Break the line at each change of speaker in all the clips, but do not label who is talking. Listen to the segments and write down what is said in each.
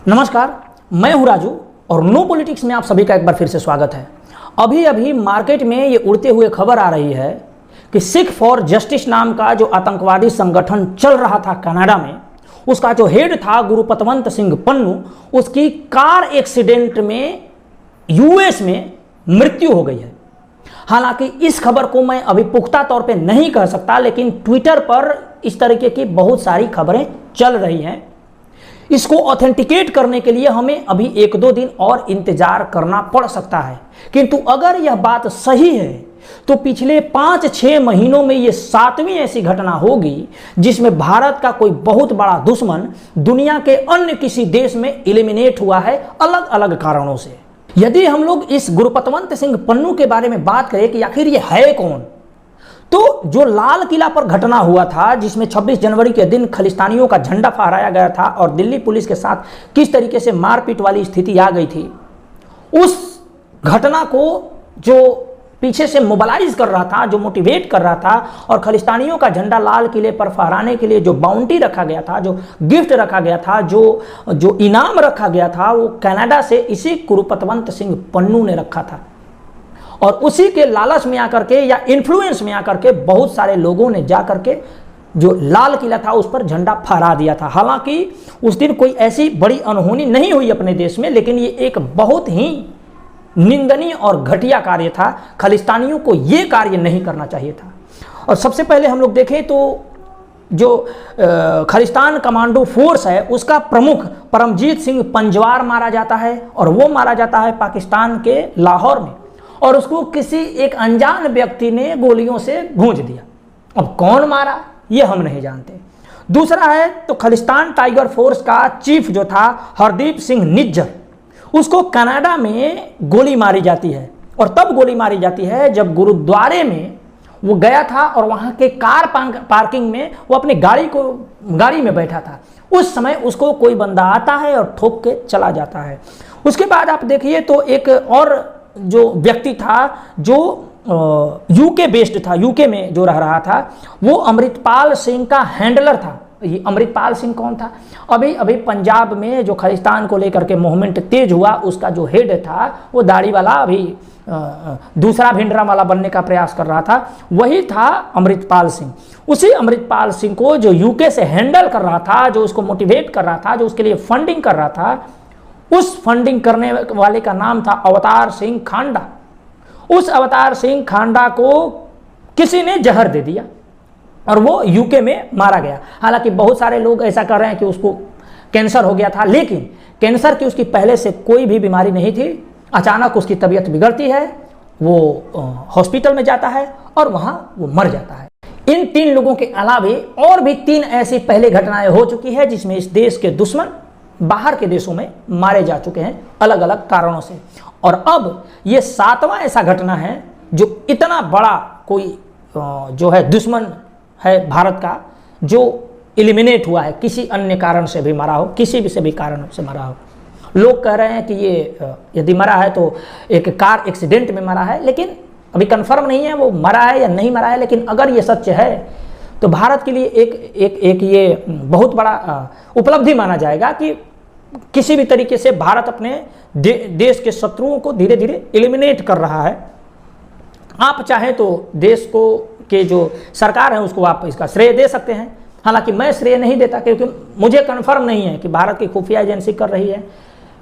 नमस्कार, मैं हूं राजू और नो पॉलिटिक्स में आप सभी का एक बार फिर से स्वागत है। अभी अभी मार्केट में ये उड़ते हुए खबर आ रही है कि सिख फॉर जस्टिस नाम का जो आतंकवादी संगठन चल रहा था कनाडा में, उसका जो हेड था गुरुपतवंत सिंह पन्नू, उसकी कार एक्सीडेंट में यूएस में मृत्यु हो गई है। हालांकि इस खबर को मैं अभी पुख्ता तौर पे नहीं कह सकता, लेकिन ट्विटर पर इस तरीके की बहुत सारी खबरें चल रही हैं। इसको ऑथेंटिकेट करने के लिए हमें अभी 1-2 दिन और इंतजार करना पड़ सकता है, किंतु अगर यह बात सही है तो पिछले 5-6 महीनों में यह 7वीं ऐसी घटना होगी जिसमें भारत का कोई बहुत बड़ा दुश्मन दुनिया के अन्य किसी देश में एलिमिनेट हुआ है अलग अलग कारणों से। यदि हम लोग इस गुरुपतवंत सिंह पन्नू के बारे में बात करें कि आखिर ये है कौन, तो जो लाल किला पर घटना हुआ था जिसमें 26 जनवरी के दिन खालिस्तानियों का झंडा फहराया गया था और दिल्ली पुलिस के साथ किस तरीके से मारपीट वाली स्थिति आ गई थी, उस घटना को जो पीछे से मोबिलाइज कर रहा था, जो मोटिवेट कर रहा था और खालिस्तानियों का झंडा लाल किले पर फहराने के लिए जो बाउंटी रखा गया था, जो गिफ्ट रखा गया था, जो इनाम रखा गया था, वो कनाडा से इसी गुरुपतवंत सिंह पन्नू ने रखा था। और उसी के लालच में आकर के या इन्फ्लुएंस में आकर के बहुत सारे लोगों ने जाकर के जो लाल किला था उस पर झंडा फहरा दिया था। हालांकि उस दिन कोई ऐसी बड़ी अनहोनी नहीं हुई अपने देश में, लेकिन ये एक बहुत ही निंदनीय और घटिया कार्य था। खालिस्तानियों को ये कार्य नहीं करना चाहिए था। और सबसे पहले हम लोग देखें तो जो खालिस्तान कमांडो फोर्स है उसका प्रमुख परमजीत सिंह पंजवार मारा जाता है और वो मारा जाता है पाकिस्तान के लाहौर में, और उसको किसी एक अनजान व्यक्ति ने गोलियों से गूंज दिया। अब कौन मारा ये हम नहीं जानते। दूसरा है तो खालिस्तान टाइगर फोर्स का चीफ जो था हरदीप सिंह निज्जर, उसको कनाडा में गोली मारी जाती है। और तब गोली मारी जाती है जब गुरुद्वारे में वो गया था और वहाँ के कार पार्किंग में वो अपनी गाड़ी में बैठा था। उस समय उसको कोई बंदा आता है और ठोक के चला जाता है। उसके बाद आप देखिए तो एक और जो व्यक्ति था जो यूके बेस्ड था, यूके में जो रह रहा था, वो अमृतपाल सिंह का हैंडलर था। ये अमृतपाल सिंह कौन था? अभी पंजाब में जो खालिस्तान को लेकर के मूवमेंट तेज हुआ, उसका जो हेड था वो दाढ़ी वाला, अभी दूसरा भिंडरावाला बनने का प्रयास कर रहा था, वही था अमृतपाल सिंह। उसी अमृतपाल सिंह को जो यूके से हैंडल कर रहा था, जो उसको मोटिवेट कर रहा था, जो उसके लिए फंडिंग कर रहा था, उस फंडिंग करने वाले का नाम था अवतार सिंह खांडा। उस अवतार सिंह खांडा को किसी ने जहर दे दिया और वो यूके में मारा गया। हालांकि बहुत सारे लोग ऐसा कर रहे हैं कि उसको कैंसर हो गया था, लेकिन कैंसर की उसकी पहले से कोई भी बीमारी नहीं थी। अचानक उसकी तबीयत बिगड़ती है, वो हॉस्पिटल में जाता है और वहां वो मर जाता है। इन 3 लोगों के अलावे और भी 3 ऐसी पहले घटनाएं हो चुकी है जिसमें इस देश के दुश्मन बाहर के देशों में मारे जा चुके हैं अलग अलग कारणों से। और अब ये 7वां ऐसा घटना है जो इतना बड़ा कोई जो है दुश्मन है भारत का, जो एलिमिनेट हुआ है, किसी अन्य कारण से भी मरा हो, किसी भी से भी कारण से मरा हो। लोग कह रहे हैं कि ये यदि मरा है तो एक कार एक्सीडेंट में मरा है, लेकिन अभी कंफर्म नहीं है वो मरा है या नहीं मरा है। लेकिन अगर ये सच है तो भारत के लिए एक ये बहुत बड़ा उपलब्धि माना जाएगा कि किसी भी तरीके से भारत अपने देश के शत्रुओं को धीरे धीरे एलिमिनेट कर रहा है। आप चाहें तो देश को के जो सरकार है उसको आप इसका श्रेय दे सकते हैं। हालांकि मैं श्रेय नहीं देता, क्योंकि मुझे कंफर्म नहीं है कि भारत की खुफिया एजेंसी कर रही है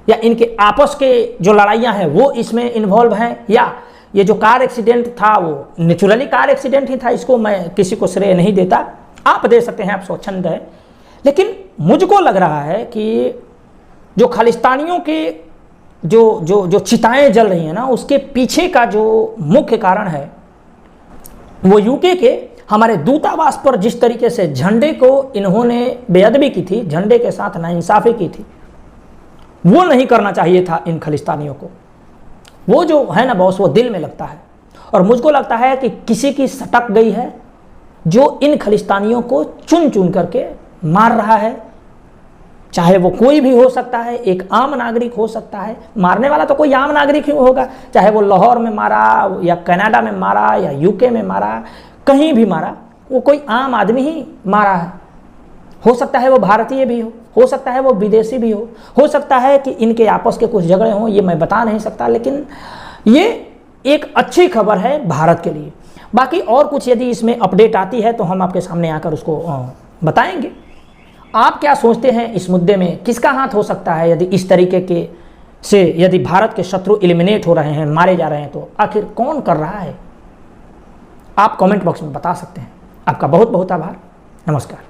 या इनके आपस के जो लड़ाइयाँ हैं वो इसमें इन्वॉल्व हैं, या ये जो कार एक्सीडेंट था वो नेचुरली कार एक्सीडेंट ही था। इसको मैं किसी को श्रेय नहीं देता, आप दे सकते हैं, आप स्वच्छंद है। लेकिन मुझको लग रहा है कि जो खालिस्तानियों के जो चिताएं जल रही हैं ना, उसके पीछे का जो मुख्य कारण है वो यूके के हमारे दूतावास पर जिस तरीके से झंडे को इन्होंने बेअदबी की थी, झंडे के साथ नाइंसाफी की थी, वो नहीं करना चाहिए था इन खालिस्तानियों को। वो जो है ना बॉस, वो दिल में लगता है। और मुझको लगता है कि किसी की सटक गई है जो इन खालिस्तानियों को चुन चुन करके मार रहा है। चाहे वो कोई भी हो सकता है, एक आम नागरिक हो सकता है। मारने वाला तो कोई आम नागरिक ही होगा, चाहे वो लाहौर में मारा या कनाडा में मारा या यूके में मारा, कहीं भी मारा, वो कोई आम आदमी ही मारा है। हो सकता है वो भारतीय भी हो सकता है वो विदेशी भी हो सकता है कि इनके आपस के कुछ झगड़े हों, ये मैं बता नहीं सकता, लेकिन ये एक अच्छी खबर है भारत के लिए। बाकी और कुछ यदि इसमें अपडेट आती है तो हम आपके सामने आकर उसको बताएंगे। आप क्या सोचते हैं इस मुद्दे में, किसका हाथ हो सकता है यदि इस तरीके के से यदि भारत के शत्रु एलिमिनेट हो रहे हैं, मारे जा रहे हैं, तो आखिर कौन कर रहा है? आप कमेंट बॉक्स में बता सकते हैं। आपका बहुत बहुत आभार। नमस्कार।